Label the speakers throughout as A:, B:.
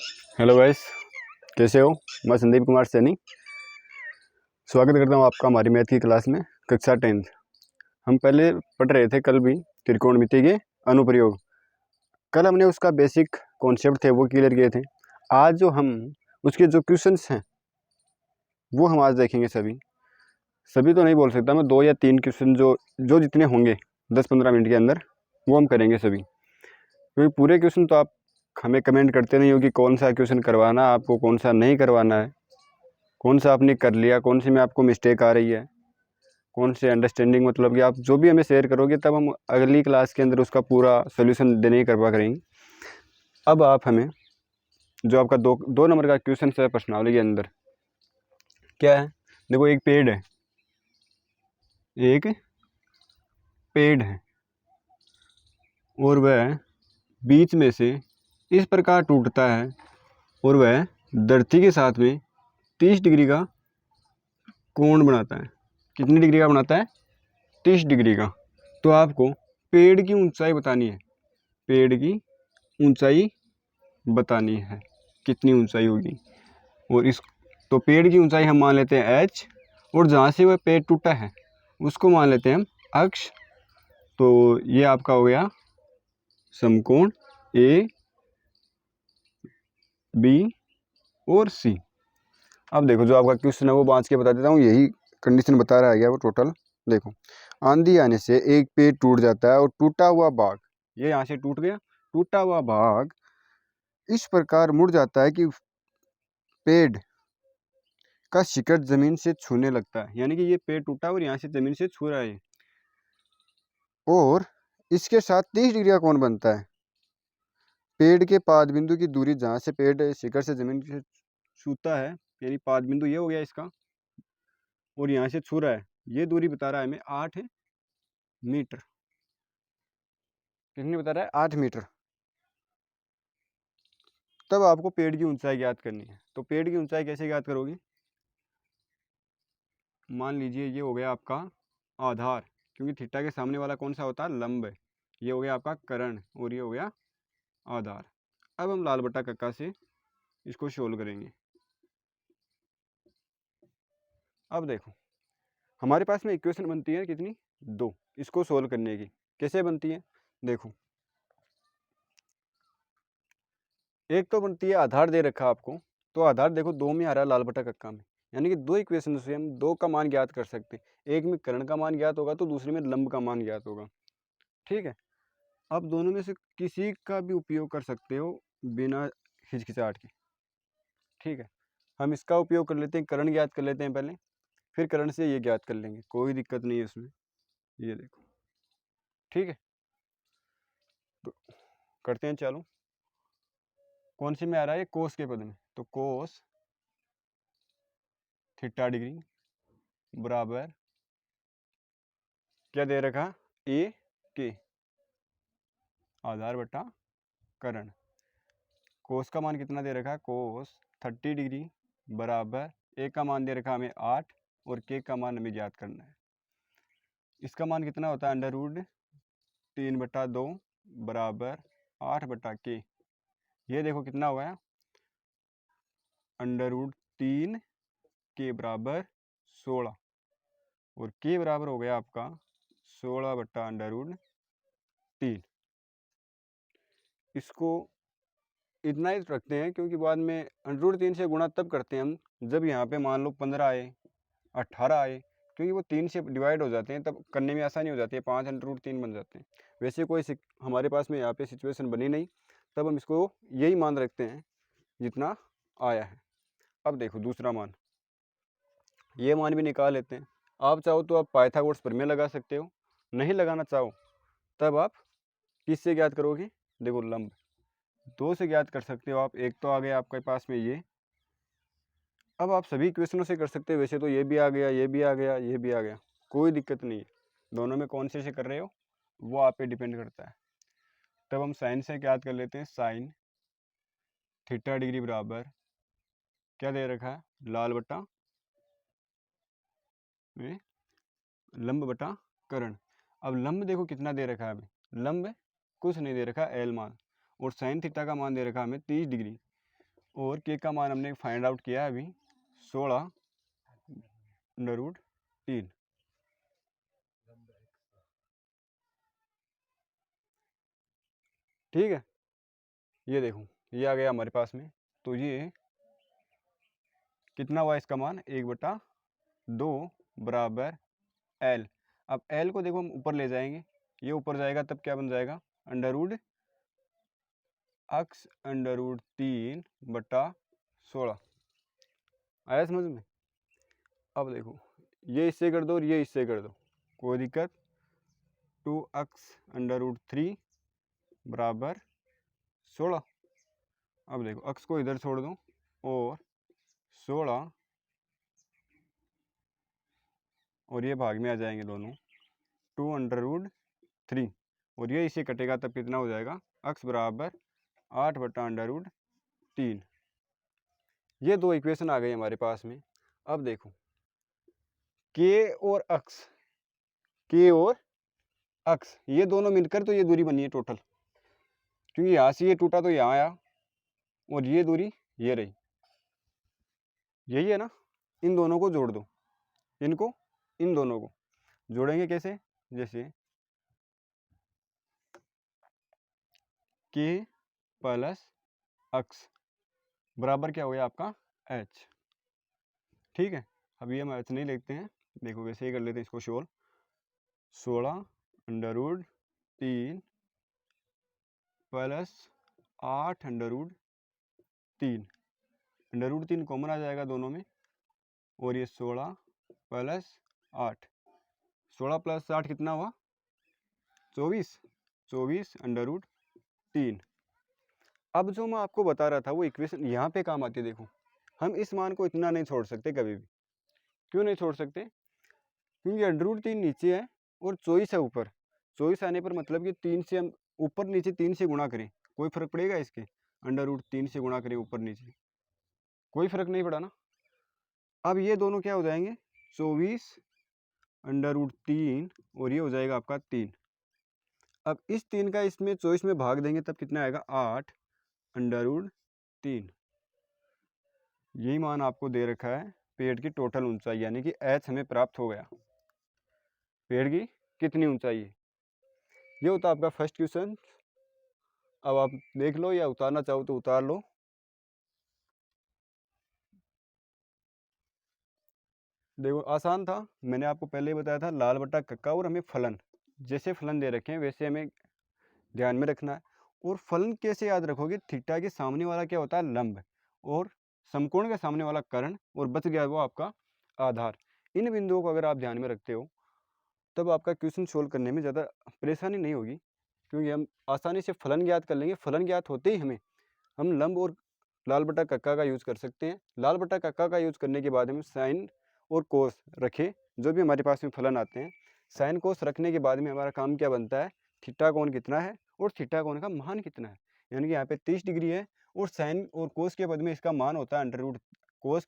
A: Hello guys, कैसे हो। मैं संदीप कुमार सैनी स्वागत करता हूँ आपका हमारी मैथ की क्लास में। कक्षा 10th हम पहले पढ़ रहे थे कल भी त्रिकोणमिति के अनुप्रयोग। कल हमने उसका बेसिक कॉन्सेप्ट थे वो क्लियर किए थे। आज जो हम उसके जो क्वेश्चंस हैं वो हम आज देखेंगे। सभी तो नहीं बोल सकता मैं, 2 या 3 क्वेश्चन जो जो जितने होंगे 10-15 मिनट के अंदर वो हम करेंगे सभी। क्योंकि पूरे क्वेश्चन तो आप हमें कमेंट करते नहीं हो कि कौन सा क्वेश्चन करवाना है आपको, कौन सा नहीं करवाना है, कौन सा आपने कर लिया, कौन सी में आपको मिस्टेक आ रही है, कौन से अंडरस्टैंडिंग, मतलब कि आप जो भी हमें शेयर करोगे तब हम अगली क्लास के अंदर उसका पूरा सोल्यूशन देने की कृपा करेंगे। अब आप हमें जो आपका दो नंबर का क्वेश्चन है प्रश्नावली के अंदर क्या है, देखो एक पेड़ है और वह बीच में से इस प्रकार टूटता है और वह धरती के साथ में 30 डिग्री का कोण बनाता है। कितनी डिग्री का बनाता है? 30 डिग्री का। तो आपको पेड़ की ऊंचाई बतानी है। पेड़ की ऊंचाई बतानी है, कितनी ऊंचाई होगी। और इस तो पेड़ की ऊंचाई हम मान लेते हैं h, और जहाँ से वह पेड़ टूटा है उसको मान लेते हैं हम अक्ष। तो ये आपका हो गया समकोण ए बी और सी। अब देखो जो आपका क्वेश्चन है वो बाँच के बता देता हूँ। यही कंडीशन बता रहा है वो टोटल। देखो, आंधी आने से एक पेड़ टूट जाता है और टूटा हुआ भाग, ये यहाँ से टूट गया, टूटा हुआ भाग इस प्रकार मुड़ जाता है कि पेड़ का शिकड़ जमीन से छूने लगता है। यानी कि ये पेड़ टूटा और यहाँ से जमीन से छू रहा है और इसके साथ 30 डिग्री का कोण बनता है। पेड़ के पाद बिंदु की दूरी, जहाँ से पेड़ शिकड़ से जमीन से छूता है, यानी पाद बिंदु ये हो गया इसका, और यहाँ से छू रहा है, ये दूरी बता रहा है हमें 8 मीटर। कितनी बता रहा है? 8 मीटर। तब आपको पेड़ की ऊंचाई ज्ञात करनी है। तो पेड़ की ऊंचाई कैसे ज्ञात करोगे? मान लीजिए ये हो गया आपका आधार, क्योंकि थीटा के सामने वाला कौन सा होता है? लंब है। ये हो गया आपका कर्ण और ये हो गया आधार। अब हम लाल बटा कक्का से इसको सोल्व करेंगे। अब देखो हमारे पास में इक्वेशन बनती है कितनी? 2 इसको सोल्व करने की। कैसे बनती है? देखो, एक तो बनती है आधार दे रखा आपको, तो आधार देखो 2 में आ रहा है लाल बटा कक्का में, यानी कि 2 इक्वेशन से हम 2 का मान ज्ञात कर सकते हैं। एक में कर्ण का मान ज्ञात होगा तो दूसरे में लंब का मान ज्ञात होगा। ठीक है, आप दोनों में से किसी का भी उपयोग कर सकते हो बिना हिचकिचाहट के। ठीक है, हम इसका उपयोग कर लेते हैं, कर्ण ज्ञात कर लेते हैं पहले, फिर कर्ण से ये ज्ञात कर लेंगे, कोई दिक्कत नहीं है इसमें। ये देखो, ठीक है, तो करते हैं चालू। कौन सी में आ रहा है? कोस के पद में, तो कोस थीटा डिग्री बराबर क्या दे रखा? ए के आधार बटा कर्ण। कोस का मान कितना दे रखा है? कोस 30 डिग्री बराबर ए का मान दे रखा हमें 8 और के का मान हमें ज्ञात करना है। इसका मान कितना होता है? √3/2 बराबर 8/के। ये देखो कितना हुआ है? √3 के बराबर 16 और के बराबर हो गया आपका 16/√3। इसको इतना ही रखते हैं क्योंकि बाद में √3 से गुणा तब करते हैं हम जब यहाँ पे मान लो 15 आए, 18 आए, क्योंकि वो 3 से डिवाइड हो जाते हैं, तब करने में आसानी हो जाती है, 5 √3 बन जाते हैं। वैसे कोई हमारे पास में यहाँ पे सिचुएशन बनी नहीं, तब हम इसको यही मान रखते हैं जितना आया है। अब देखो दूसरा मान, ये मान भी निकाल लेते हैं। आप चाहो तो आप पाइथागोरस प्रमेय लगा सकते हो, नहीं लगाना चाहो तब आप किससे ज्ञात करोगे? देखो लंब 2 से ज्ञात कर सकते हो आप। एक तो आ गया आपके पास में ये। अब आप सभी क्वेश्चनों से कर सकते हो, वैसे तो ये भी आ गया, ये भी आ गया, ये भी आ गया, कोई दिक्कत नहीं है। दोनों में कौन से कर रहे हो वो आप पे डिपेंड करता है। तब हम साइन से ज्ञात कर लेते हैं। साइन थीटा डिग्री बराबर क्या दे रखा है? लाल बटा में लंब बटा कर्ण। अब लंब देखो कितना दे रखा है हमें? लंब कुछ नहीं दे रखा, एल मान, और साइन थीटा का मान दे रखा हमें 30 डिग्री। और के का मान हमने फाइंड आउट किया है अभी 16√3। ठीक है, ये देखो ये आ गया हमारे पास में। तो ये कितना हुआ इसका मान 1/2 बराबर एल। अब एल को देखो हम ऊपर ले जाएंगे, ये ऊपर जाएगा तब क्या बन जाएगा √3/16। आया समझ में? अब देखो ये इससे कर दो और ये इससे कर दो, कोई दिक्कत। 2x√3 बराबर 16। अब देखो x को इधर छोड़ दो और 16 और ये भाग में आ जाएंगे दोनों 2√3 और ये इसे कटेगा तब कितना हो जाएगा x बराबर 8/√3। ये दो इक्वेशन आ गई हमारे पास में। अब देखो के और x ये दोनों मिलकर तो ये दूरी बनी है टोटल, क्योंकि यहाँ से ये टूटा तो यहाँ आया और ये दूरी ये रही, यही है ना। इन दोनों को जोड़ दो, इन दोनों को जोड़ेंगे कैसे, जैसे k प्लस x बराबर क्या हो गया आपका h। ठीक है, अभी हम h नहीं लिखते हैं, देखो वैसे ही कर लेते हैं इसको सोल्व। 16√3 प्लस 8√3, √3 कॉमन आ जाएगा दोनों में और ये 16 प्लस 8, 16 प्लस 8 कितना हुआ 24/√3। अब जो मैं आपको बता रहा था वो इक्वेशन यहाँ पे काम आती है। देखो हम इस मान को इतना नहीं छोड़ सकते कभी भी। क्यों नहीं छोड़ सकते? क्योंकि √3 नीचे है और 24 है ऊपर। 24 आने पर मतलब कि 3 से हम ऊपर नीचे 3 से गुणा करें, कोई फर्क पड़ेगा इसके? √3 से गुणा करें ऊपर नीचे, कोई फर्क नहीं पड़ा ना। अब ये दोनों क्या हो जाएंगे 24/√3 और ये हो जाएगा आपका 3। अब इस 3 का इसमें 24 में भाग देंगे तब कितना आएगा 8/√3। यही मान आपको दे रखा है पेड़ की टोटल ऊंचाई, यानी कि h हमें प्राप्त हो गया। पेड़ की कितनी ऊंचाई है, ये होता आपका फर्स्ट क्वेश्चन। अब आप देख लो या उतारना चाहो तो उतार लो। देखो आसान था, मैंने आपको पहले ही बताया था लाल बट्टा कक्का, और हमें फलन जैसे फलन दे रखे हैं वैसे हमें ध्यान में रखना है। और फलन कैसे याद रखोगे, थीटा के सामने वाला क्या होता है लंब, और समकोण के सामने वाला कर्ण, और बच गया वो आपका आधार। इन बिंदुओं को अगर आप ध्यान में रखते हो तब आपका क्वेश्चन सोल्व करने में ज़्यादा परेशानी नहीं होगी, क्योंकि हम आसानी से फलन ज्ञात कर लेंगे। फलन ज्ञात होते ही हम लंब और लाल बटा कक्का का यूज़ कर सकते हैं। लाल बटा कक्का का यूज़ करने के बाद हम साइन और कोस रखें, जो भी हमारे पास में फलन आते हैं। साइन कोस रखने के बाद में हमारा काम क्या बनता है, थीटा कोण कितना है और थीटा कोण का मान कितना है। यानी कि यहाँ पे 30 डिग्री है और साइन और कोस के पद में इसका मान होता है कोस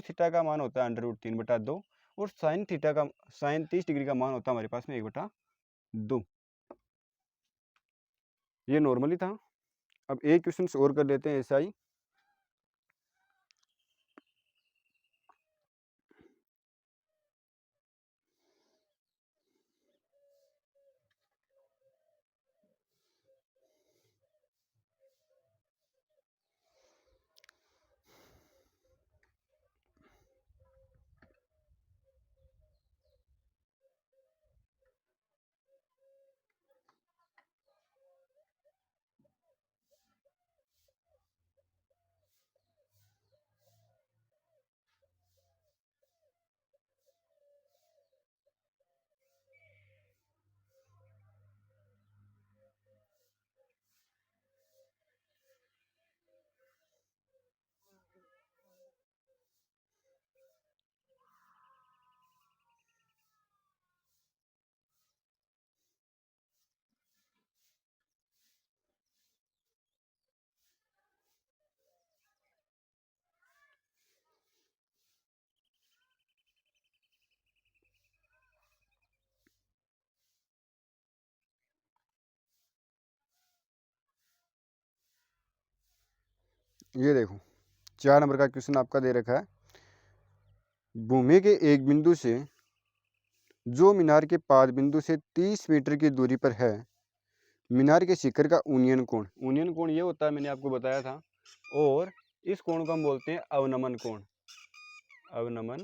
A: थीटा का मान होता है √3/2 और साइन 30 डिग्री का मान होता है हमारे पास में 1/2। ये नॉर्मली था। अब एक क्वेश्चन और कर लेते हैं ऐसा ही। ये देखो 4 नंबर का क्वेश्चन आपका दे रखा है, भूमि के एक बिंदु से जो मीनार के पाद बिंदु से 30 मीटर की दूरी पर है, मीनार के शिखर का ऊनियन कोण। ऊनियन कोण ये होता है, मैंने आपको बताया था, और इस कोण को हम बोलते हैं अवनमन कोण। अवनमन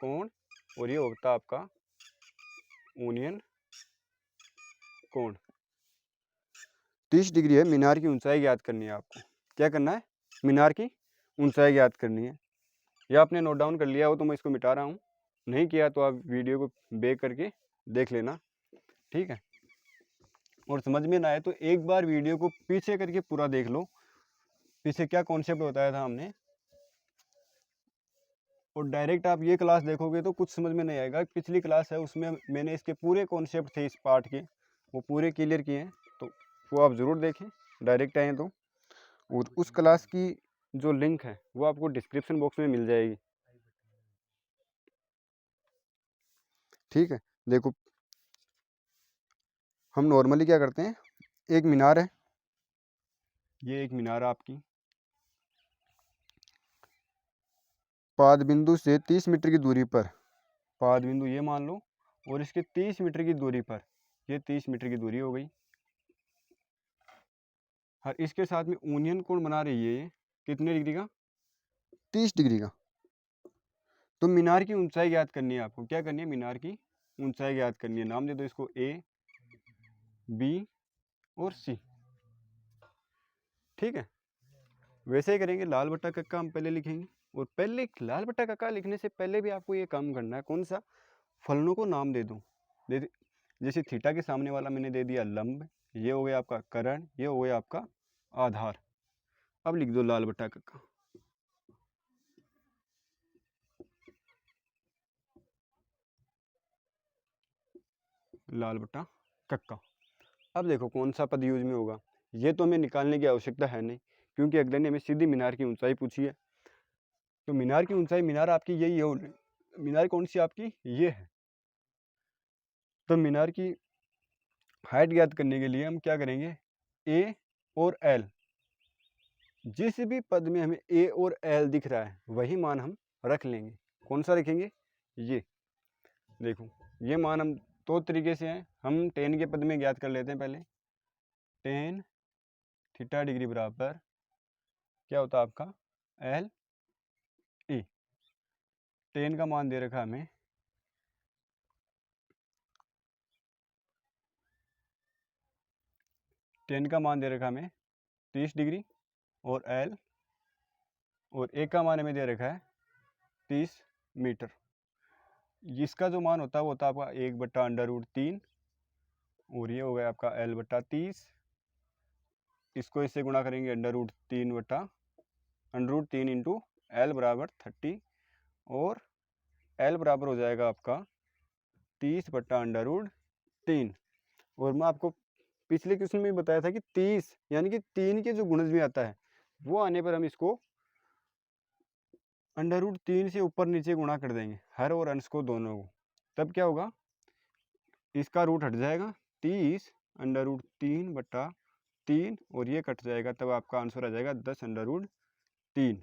A: कोण, और ये होता है आपका ऊनियन कोण। 30 डिग्री है। मीनार की ऊंचाई ज्ञात करनी है आपको। क्या करना है? मीनार की ऊंचाई ज्ञात करनी है। या आपने नोट डाउन कर लिया हो तो मैं इसको मिटा रहा हूँ, नहीं किया तो आप वीडियो को बैक करके देख लेना, ठीक है। और समझ में ना आए तो एक बार वीडियो को पीछे करके पूरा देख लो, पीछे क्या कॉन्सेप्ट बताया था हमने, और डायरेक्ट आप ये क्लास देखोगे तो कुछ समझ में नहीं आएगा। पिछली क्लास है उसमें मैंने इसके पूरे कॉन्सेप्ट थे इस पार्ट के, वो पूरे क्लियर किए हैं, तो वो आप ज़रूर देखें डायरेक्ट आएँ तो। और उस क्लास की जो लिंक है वो आपको डिस्क्रिप्शन बॉक्स में मिल जाएगी, ठीक है। देखो हम नॉर्मली क्या करते हैं, एक मीनार है, ये एक मीनार आपकी, पाद बिंदु से 30 मीटर की दूरी पर, पाद बिंदु ये मान लो, और इसके 30 मीटर की दूरी पर, ये 30 मीटर की दूरी हो गई। और इसके साथ में ऊनियन कोण बना रही है, ये कितने डिग्री का? 30 डिग्री का। तो मीनार की ऊंचाई ज्ञात करनी है आपको। क्या करनी है? मीनार की ऊंचाई ज्ञात करनी है। नाम दे दो इसको ए, बी और सी, ठीक है। वैसे ही करेंगे। लाल बट्टा कक्का हम पहले लिखेंगे, और पहले लाल बट्टा कक्का लिखने से पहले भी आपको ये काम करना है। कौन सा? फलनों को नाम दे दो। जैसे थीटा के सामने वाला मैंने दे दिया लंब, ये हो गया आपका कर्ण, ये हो गया आपका आधार। अब लिख दो लाल बट्टा कक्का। लाल बट्टा कक्का। अब देखो कौन सा पद यूज में होगा, ये तो हमें निकालने की आवश्यकता है नहीं, क्योंकि अगले ने हमें सीधी मीनार की ऊंचाई पूछी है। तो मीनार की ऊंचाई, मीनार आपकी यही है, मीनार कौन सी आपकी? ये है। तो मीनार की हाइट ज्ञात करने के लिए हम क्या करेंगे? ए और एल, जिस भी पद में हमें ए और एल दिख रहा है वही मान हम रख लेंगे। कौन सा रखेंगे? ये देखो, ये मान हम दो तरीके से हैं। हम टेन के पद में ज्ञात कर लेते हैं पहले। टेन थीटा डिग्री बराबर क्या होता है आपका? L E. टेन का मान दे रखा हमें टेन का मान दे रखा हमें 30 डिग्री, और एल और ए का मान हमें दे रखा है 30 मीटर। इसका जो मान होता है वो होता है आपका 1/√3, और ये हो गया आपका L/30। इसको इससे गुणा करेंगे √3 इंटू L बराबर 30, और L बराबर हो जाएगा आपका 30/√3। और मैं आपको पिछले क्वेश्चन में बताया था कि 30 यानी कि 3 के जो गुणज में आता है वो आने पर हम इसको √3 से ऊपर नीचे गुणा कर देंगे, हर और अंश को, दोनों को। तब क्या होगा? इसका रूट हट जाएगा, 30√3/3, और ये कट जाएगा, तब आपका आंसर आ जाएगा 10√3।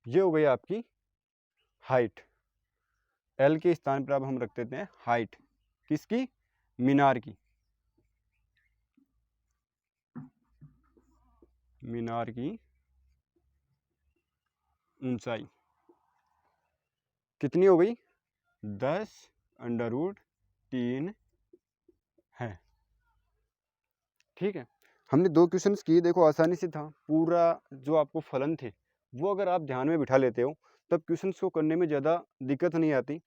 A: ये हो गई आपकी हाइट। एल के स्थान पर अब हम रख देते हैं हाइट। किसकी? मीनार की। मीनार की ऊंचाई कितनी हो गई? 10√3 है, ठीक है। हमने दो क्वेश्चंस किए, देखो आसानी से था। पूरा जो आपको फलन थे वो अगर आप ध्यान में बिठा लेते हो तब क्वेश्चंस को करने में ज़्यादा दिक्कत नहीं आती।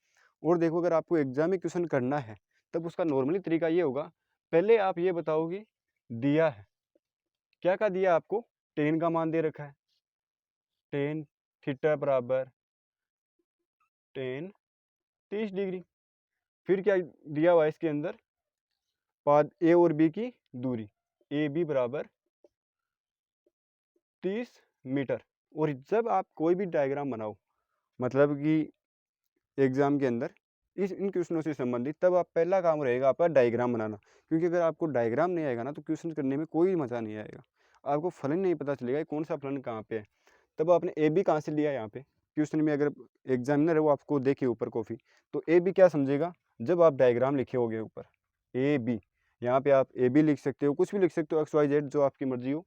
A: और देखो अगर आपको एग्जाम में क्वेश्चन करना है तब उसका नॉर्मली तरीका ये होगा, पहले आप ये बताओगे दिया है क्या दिया आपको? टेन का मान दे रखा है, टेन थीटा बराबर टेन 30 डिग्री। फिर क्या दिया हुआ है इसके अंदर? पाद ए और बी की दूरी, ए बी बराबर 30 मीटर। और जब आप कोई भी डायग्राम बनाओ, मतलब कि एग्जाम के अंदर इन क्वेश्चनों से संबंधित, तब आप पहला काम रहेगा आपका डायग्राम बनाना, क्योंकि अगर आपको डायग्राम नहीं आएगा ना तो क्वेश्चन करने में कोई मज़ा नहीं आएगा। आपको फलन नहीं पता चलेगा कौन सा फलन कहाँ पे है। तब आपने ए बी कहाँ से लिया यहाँ पे क्वेश्चन में, अगर एग्जामिनर है वो आपको देखे ऊपर कॉपी, तो ए बी क्या समझेगा, जब आप डायग्राम लिखे होगे ऊपर ए बी, यहाँ पे आप ए बी लिख सकते हो, कुछ भी लिख सकते हो, एक्स वाई जेड जो आपकी मर्जी हो,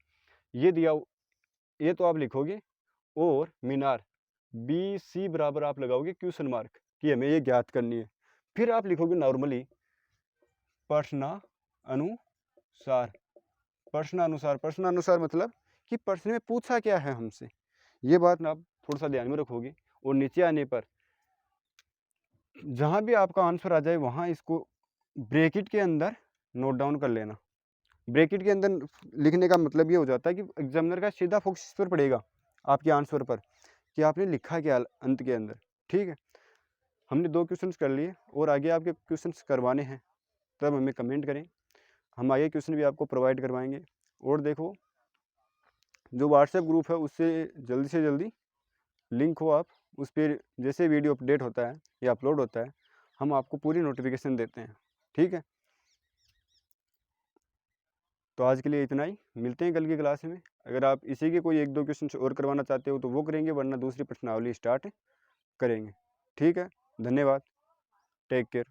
A: ये दिया ये तो आप लिखोगे, और मीनार बी सी बराबर आप लगाओगे क्वेश्चन मार्क कि हमें ये ज्ञात करनी है। फिर आप लिखोगे नॉर्मली प्रश्नानुसार। प्रश्नानुसार मतलब कि प्रश्न में पूछा क्या है हमसे, ये बात ना आप थोड़ा सा ध्यान में रखोगे। और नीचे आने पर जहाँ भी आपका आंसर आ जाए वहाँ इसको ब्रैकेट के अंदर नोट डाउन कर लेना। ब्रैकेट के अंदर लिखने का मतलब ये हो जाता है कि एग्जामिनर का सीधा फोकस इस पर पड़ेगा, आपके आंसर पर, कि आपने लिखा क्या अंत के अंदर। ठीक है, हमने 2 क्वेश्चंस कर लिए और आगे आपके क्वेश्चंस करवाने हैं, तब हमें कमेंट करें, हम आगे क्वेश्चन भी आपको प्रोवाइड करवाएंगे। और देखो जो व्हाट्सएप ग्रुप है उससे जल्दी से जल्दी लिंक हो आप, उस पर जैसे वीडियो अपडेट होता है या अपलोड होता है हम आपको पूरी नोटिफिकेशन देते हैं। ठीक है, तो आज के लिए इतना ही, मिलते हैं कल की क्लास में। अगर आप इसी के कोई 1-2 क्वेश्चन और करवाना चाहते हो तो वो करेंगे, वरना दूसरी प्रश्नावली स्टार्ट करेंगे। ठीक है, धन्यवाद, टेक केयर।